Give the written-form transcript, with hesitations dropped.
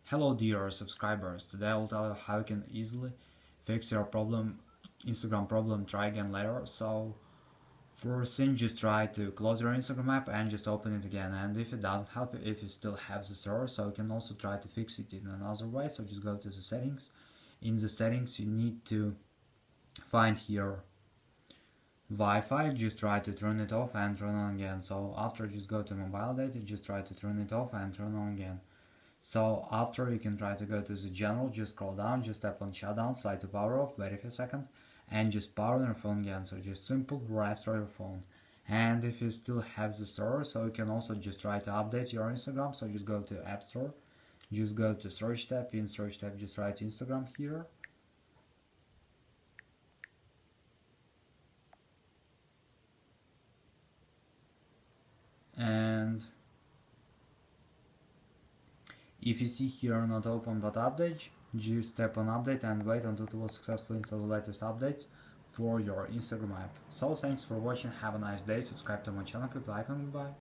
Hello dear subscribers, today I will tell you how you can easily fix your Instagram problem, try again later. So first thing, just try to close your Instagram app and just open it again, and if it doesn't help you, if you still have this error, so you can also try to fix it in another way. So just go to the settings. In the settings you need to find here Wi-Fi, just try to turn it off and turn on again. So after, just go to mobile data, just try to turn it off and turn on again. So after, you can try to go to the general, just scroll down, just tap on shutdown, slide to power off, wait a second, and just power on your phone again. So just simple restore your phone. And if you still have this error, so you can also just try to update your Instagram. So just go to App Store, just go to search tab, in search tab just write Instagram here. And if you see here not open but update, just tap on update and wait until it will successfully install the latest updates for your Instagram app. So thanks for watching, have a nice day, subscribe to my channel, click like and goodbye.